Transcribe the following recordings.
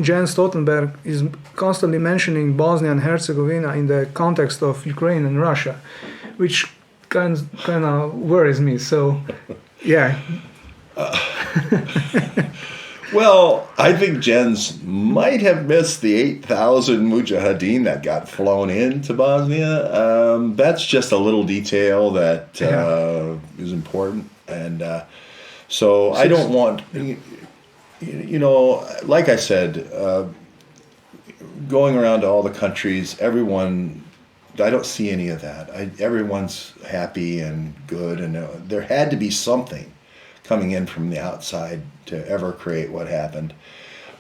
Jens Stoltenberg is constantly mentioning Bosnia and Herzegovina in the context of Ukraine and Russia, which kind of worries me. So, yeah. Well, I think Jens might have missed the 8,000 mujahideen that got flown into Bosnia. That's just a little detail that is important. And so I don't want, like I said, going around to all the countries, everyone, I don't see any of that. Everyone's happy and good, and there had to be something coming in from the outside to ever create what happened.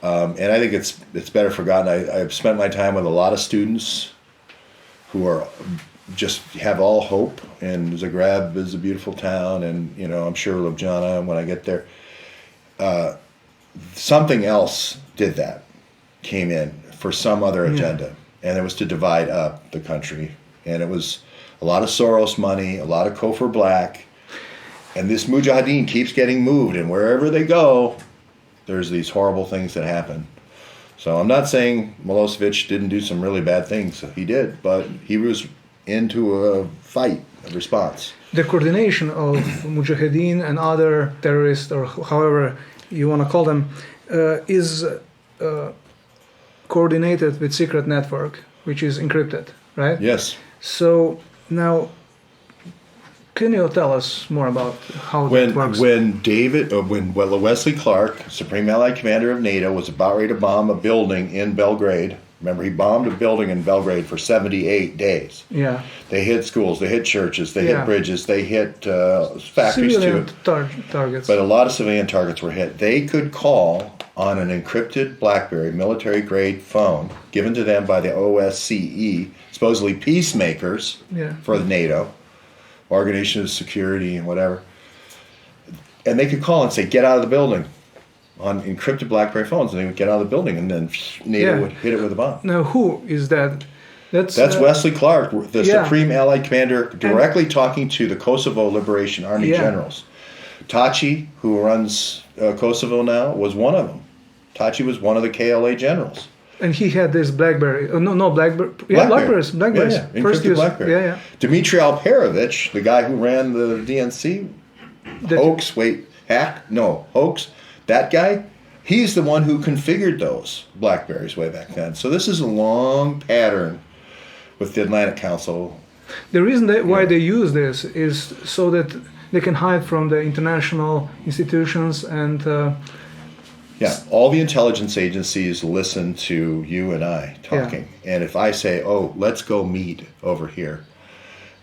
And I think it's better forgotten. I've spent my time with a lot of students who are just have all hope, and Zagreb is a beautiful town, and I'm sure Ljubljana when I get there. Something else did that, came in for some other agenda, and it was to divide up the country. And it was a lot of Soros money, a lot of Kofir Black, and this mujahideen keeps getting moved, and wherever they go, there's these horrible things that happen. So I'm not saying Milosevic didn't do some really bad things. He did, but he was into a fight, a response. The coordination of mujahideen and other terrorists, or however you want to call them, is coordinated with secret network, which is encrypted, right? Yes. So now, can you tell us more about how that works? When Wesley Clark, Supreme Allied Commander of NATO, was about ready to bomb a building in Belgrade, remember he bombed a building in Belgrade for 78 days. Yeah. They hit schools, they hit churches, they hit bridges, they hit factories civilian too. Targets. But a lot of civilian targets were hit. They could call on an encrypted BlackBerry military-grade phone given to them by the OSCE, supposedly peacemakers for the NATO, Organization of Security and whatever. And they could call and say, get out of the building, on encrypted BlackBerry phones, and they would get out of the building, and then NATO would hit it with a bomb. Now, who is that? That's Wesley Clark, the Supreme Allied Commander, directly talking to the Kosovo Liberation Army generals. Taci, who runs Kosovo now, was one of them. Taci was one of the KLA generals. And he had this BlackBerry. No, BlackBerry. Yeah, Blackberries. Yeah. First use. BlackBerry. Yeah. Dmitry Alperovich, the guy who ran the DNC hoax, that guy, he's the one who configured those BlackBerries way back then. So this is a long pattern with the Atlantic Council. The reason why they use this is so that they can hide from the international institutions and... all the intelligence agencies listen to you and I talking. And if I say, let's go meet over here,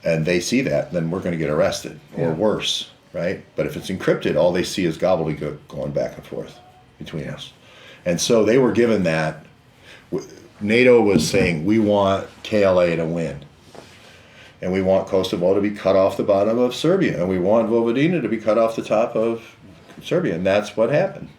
and they see that, then we're going to get arrested, or worse, right? But if it's encrypted, all they see is gobbledygook going back and forth between us. And so they were given that. NATO was saying, we want KLA to win. And we want Kosovo to be cut off the bottom of Serbia. And we want Vojvodina to be cut off the top of Serbia. And that's what happened.